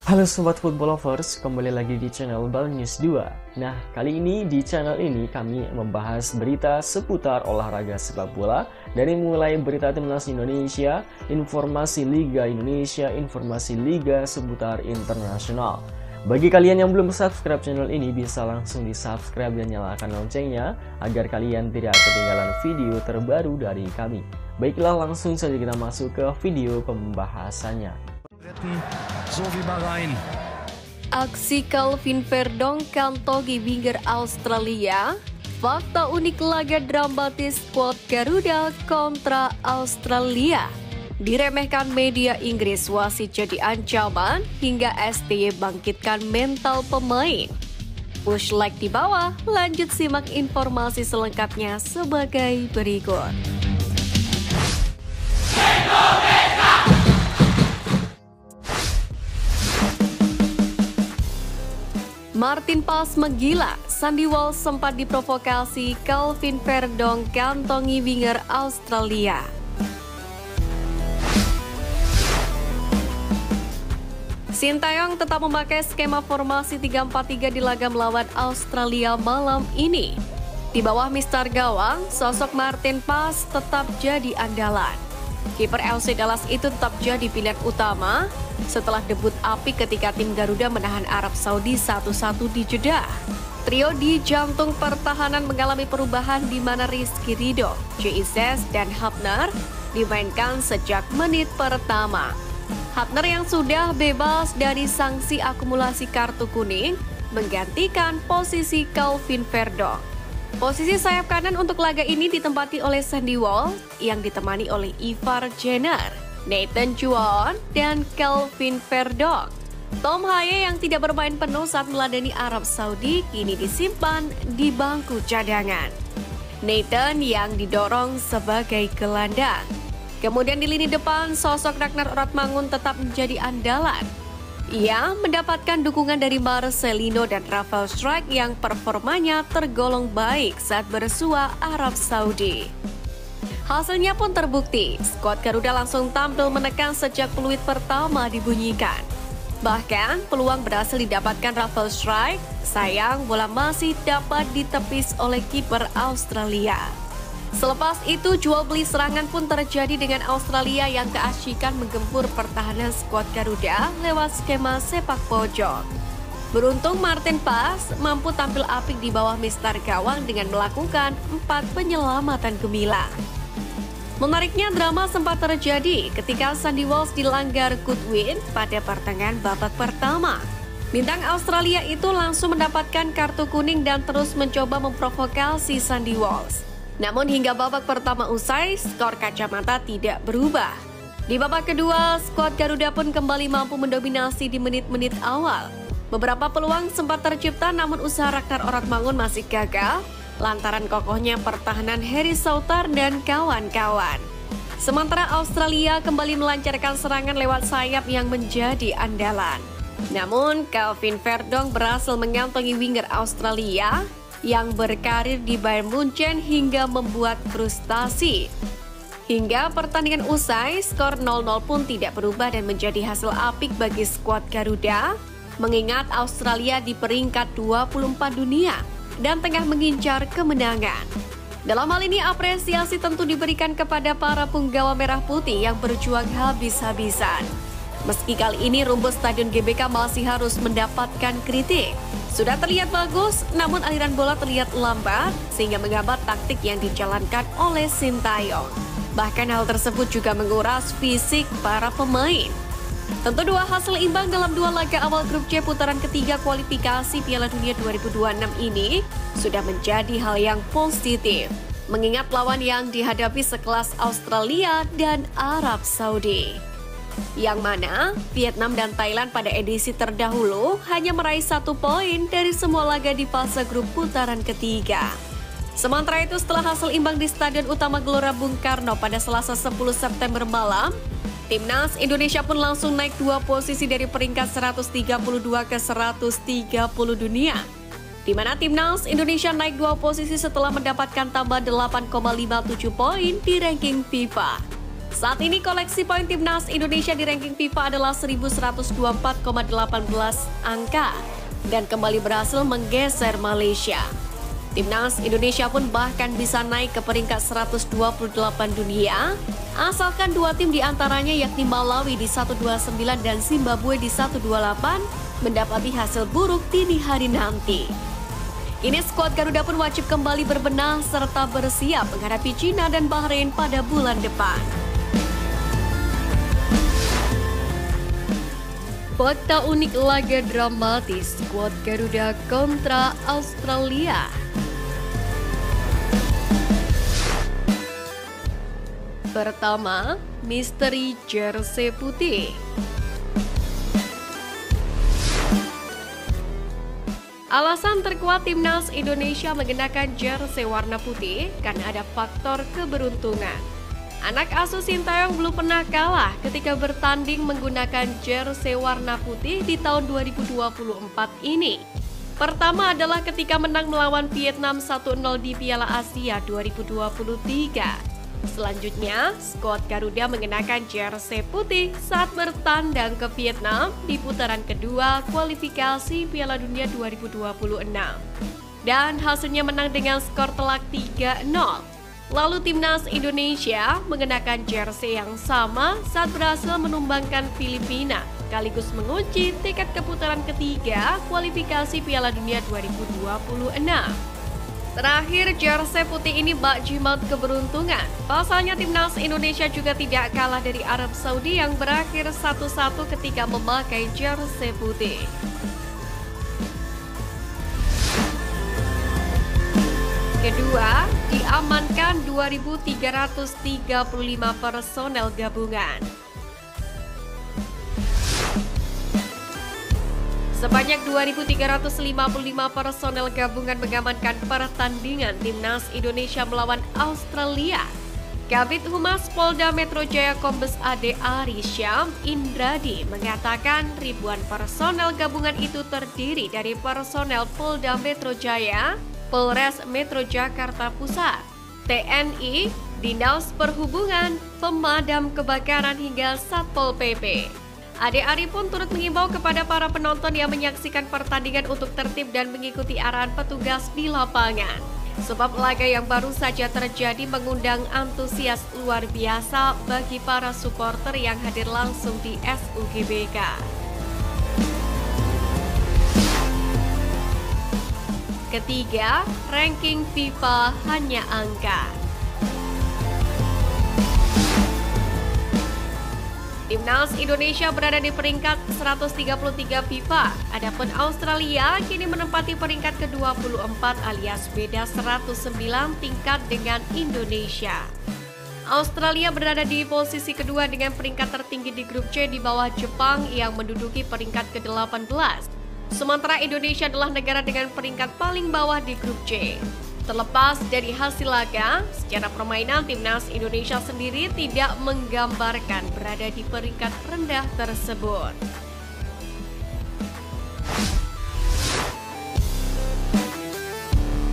Halo Sobat Football Lovers, kembali lagi di channel Bal News 2. Nah, kali ini di channel ini kami membahas berita seputar olahraga sepak bola. Dari mulai berita timnas Indonesia, informasi Liga Indonesia, informasi Liga seputar internasional. Bagi kalian yang belum subscribe channel ini, bisa langsung di subscribe dan nyalakan loncengnya agar kalian tidak ketinggalan video terbaru dari kami. Baiklah, langsung saja kita masuk ke video pembahasannya. Aksi Calvin Verdong kantongi winger Australia. Fakta unik laga dramatis skuad Garuda kontra Australia. Diremehkan media Inggris, wasit jadi ancaman hingga STY bangkitkan mental pemain. Push like di bawah, lanjut simak informasi selengkapnya sebagai berikut. Martin Paes menggila, Sandy Walsh sempat diprovokasi, Calvin Verdong kantongi winger Australia. Sintayong tetap memakai skema formasi 3-4-3 di laga melawan Australia malam ini. Di bawah mister gawang, sosok Martin Paes tetap jadi andalan. Kiper FC Dallas itu tetap jadi pilihan utama setelah debut apik ketika tim Garuda menahan Arab Saudi 1-1 di Jeddah. Trio di jantung pertahanan mengalami perubahan di mana Rizky Ridho, JIZ, dan Hapner dimainkan sejak menit pertama. Hapner yang sudah bebas dari sanksi akumulasi kartu kuning menggantikan posisi Calvin Verdong. Posisi sayap kanan untuk laga ini ditempati oleh Sandy Walsh yang ditemani oleh Ivar Jenner, Nathan Juan, dan Calvin Verdong. Tom Haye yang tidak bermain penuh saat meladani Arab Saudi kini disimpan di bangku cadangan. Nathan yang didorong sebagai gelandang. Kemudian di lini depan, sosok Ragnar Oratmangun tetap menjadi andalan. Ia mendapatkan dukungan dari Marcelino dan Rafael Struijk yang performanya tergolong baik saat bersua Arab Saudi. Hasilnya pun terbukti, skuad Garuda langsung tampil menekan sejak peluit pertama dibunyikan. Bahkan peluang berhasil didapatkan Rafael Struijk, sayang bola masih dapat ditepis oleh kiper Australia. Selepas itu jual beli serangan pun terjadi dengan Australia yang keasyikan menggempur pertahanan skuad Garuda lewat skema sepak pojok. Beruntung Martin Paes mampu tampil apik di bawah mister gawang dengan melakukan 4 penyelamatan gemilang. Menariknya drama sempat terjadi ketika Sandy Walsh dilanggar Goodwin pada pertengahan babak pertama. Bintang Australia itu langsung mendapatkan kartu kuning dan terus mencoba memprovokasi Sandy Walsh. Namun hingga babak pertama usai, skor kacamata tidak berubah. Di babak kedua, skuad Garuda pun kembali mampu mendominasi di menit-menit awal. Beberapa peluang sempat tercipta namun usaha Ragnar Oratmangun masih gagal lantaran kokohnya pertahanan Harry Souttar dan kawan-kawan. Sementara Australia kembali melancarkan serangan lewat sayap yang menjadi andalan. Namun Calvin Verdong berhasil mengantongi winger Australia yang berkarir di Bayern Munchen hingga membuat frustasi. Hingga pertandingan usai, skor 0-0 pun tidak berubah dan menjadi hasil apik bagi skuad Garuda, mengingat Australia di peringkat 24 dunia dan tengah mengincar kemenangan. Dalam hal ini apresiasi tentu diberikan kepada para punggawa merah putih yang berjuang habis-habisan. Meski kali ini rumput Stadion GBK masih harus mendapatkan kritik. Sudah terlihat bagus, namun aliran bola terlihat lambat sehingga menghambat taktik yang dijalankan oleh Sintayong. Bahkan hal tersebut juga menguras fisik para pemain. Tentu dua hasil imbang dalam dua laga awal grup C putaran ketiga kualifikasi Piala Dunia 2026 ini sudah menjadi hal yang positif. Mengingat lawan yang dihadapi sekelas Australia dan Arab Saudi. Yang mana Vietnam dan Thailand pada edisi terdahulu hanya meraih 1 poin dari semua laga di fase grup putaran ketiga. Sementara itu setelah hasil imbang di Stadion Utama Gelora Bung Karno pada Selasa 10 September malam, Timnas Indonesia pun langsung naik 2 posisi dari peringkat 132 ke 130 dunia. Di mana Timnas Indonesia naik 2 posisi setelah mendapatkan tambah 8,57 poin di ranking FIFA. Saat ini koleksi poin timnas Indonesia di ranking FIFA adalah 1124,18 angka dan kembali berhasil menggeser Malaysia. Timnas Indonesia pun bahkan bisa naik ke peringkat 128 dunia, asalkan dua tim diantaranya yakni Malawi di 129 dan Zimbabwe di 128 mendapati hasil buruk dini hari nanti. Kini skuad Garuda pun wajib kembali berbenah serta bersiap menghadapi China dan Bahrain pada bulan depan. Fakta unik laga dramatis skuad Garuda kontra Australia. Pertama, misteri jersey putih. Alasan terkuat timnas Indonesia mengenakan jersey warna putih karena ada faktor keberuntungan. Anak asuh Sintayong belum pernah kalah ketika bertanding menggunakan jersey warna putih di tahun 2024 ini. Pertama adalah ketika menang melawan Vietnam 1-0 di Piala Asia 2023. Selanjutnya, skuad Garuda mengenakan jersey putih saat bertandang ke Vietnam di putaran kedua kualifikasi Piala Dunia 2026. Dan hasilnya menang dengan skor telak 3-0. Lalu timnas Indonesia mengenakan jersey yang sama saat berhasil menumbangkan Filipina, sekaligus mengunci tiket ke putaran ketiga kualifikasi Piala Dunia 2026. Terakhir, jersey putih ini bak jimat keberuntungan. Pasalnya timnas Indonesia juga tidak kalah dari Arab Saudi yang berakhir 1-1 ketika memakai jersey putih. Kedua, diamankan 2.335 personel gabungan. Sebanyak 2.355 personel gabungan mengamankan pertandingan timnas Indonesia melawan Australia. Kabid Humas Polda Metro Jaya Kombes AD Ari Syam Indradi mengatakan ribuan personel gabungan itu terdiri dari personel Polda Metro Jaya, Polres Metro Jakarta Pusat, TNI, Dinas Perhubungan, Pemadam Kebakaran hingga Satpol PP. Ade Ari pun turut mengimbau kepada para penonton yang menyaksikan pertandingan untuk tertib dan mengikuti arahan petugas di lapangan. Sebab laga yang baru saja terjadi mengundang antusias luar biasa bagi para supporter yang hadir langsung di SUGBK. Ketiga, ranking FIFA hanya angka. Timnas Indonesia berada di peringkat 133 FIFA, adapun Australia kini menempati peringkat ke-24 alias beda 109 tingkat dengan Indonesia. Australia berada di posisi kedua dengan peringkat tertinggi di grup C di bawah Jepang yang menduduki peringkat ke-18. Sementara Indonesia adalah negara dengan peringkat paling bawah di grup C. Terlepas dari hasil laga, secara permainan timnas Indonesia sendiri tidak menggambarkan berada di peringkat rendah tersebut.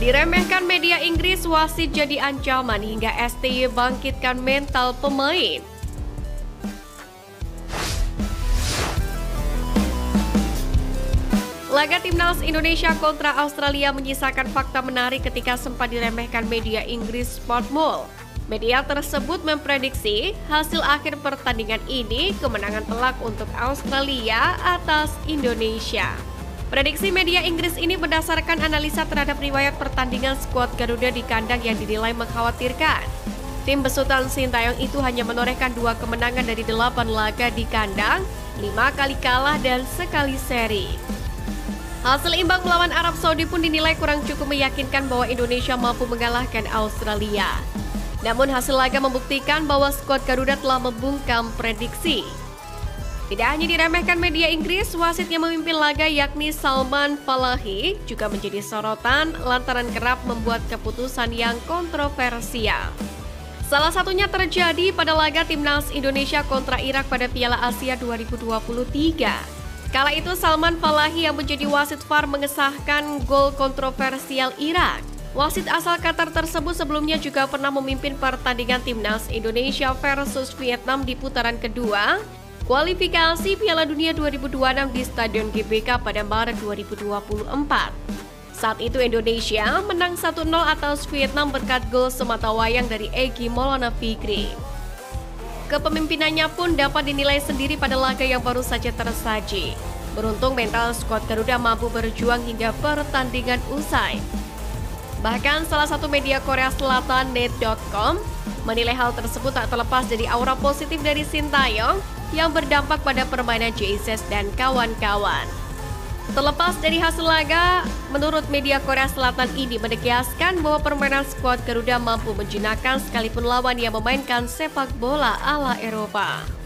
Diremehkan media Inggris, wasit jadi ancaman hingga STY bangkitkan mental pemain. Laga timnas Indonesia kontra Australia menyisakan fakta menarik ketika sempat diremehkan media Inggris Sportmall. Media tersebut memprediksi hasil akhir pertandingan ini kemenangan telak untuk Australia atas Indonesia. Prediksi media Inggris ini berdasarkan analisa terhadap riwayat pertandingan skuad Garuda di kandang yang dinilai mengkhawatirkan. Tim besutan Sintayong itu hanya menorehkan 2 kemenangan dari 8 laga di kandang, 5 kali kalah dan sekali seri. Hasil imbang melawan Arab Saudi pun dinilai kurang cukup meyakinkan bahwa Indonesia mampu mengalahkan Australia. Namun hasil laga membuktikan bahwa skuad Garuda telah membungkam prediksi. Tidak hanya diremehkan media Inggris, wasit yang memimpin laga yakni Salman Falahi juga menjadi sorotan lantaran kerap membuat keputusan yang kontroversial. Salah satunya terjadi pada laga timnas Indonesia kontra Irak pada Piala Asia 2023. Kala itu Salman Falahi yang menjadi wasit VAR mengesahkan gol kontroversial Irak. Wasit asal Qatar tersebut sebelumnya juga pernah memimpin pertandingan timnas Indonesia versus Vietnam di putaran kedua kualifikasi Piala Dunia 2026 di Stadion GBK pada Maret 2024. Saat itu Indonesia menang 1-0 atas Vietnam berkat gol sematawayang dari Egy Maulana Fikri. Kepemimpinannya pun dapat dinilai sendiri pada laga yang baru saja tersaji. Beruntung mental skuad Garuda mampu berjuang hingga pertandingan usai. Bahkan salah satu media Korea Selatan net.com menilai hal tersebut tak terlepas dari aura positif dari Sintayong yang berdampak pada permainan Jesus dan kawan-kawan. Terlepas dari hasil laga, menurut media Korea Selatan ini menegaskan bahwa permainan skuad Garuda mampu menjinakkan sekalipun lawan yang memainkan sepak bola ala Eropa.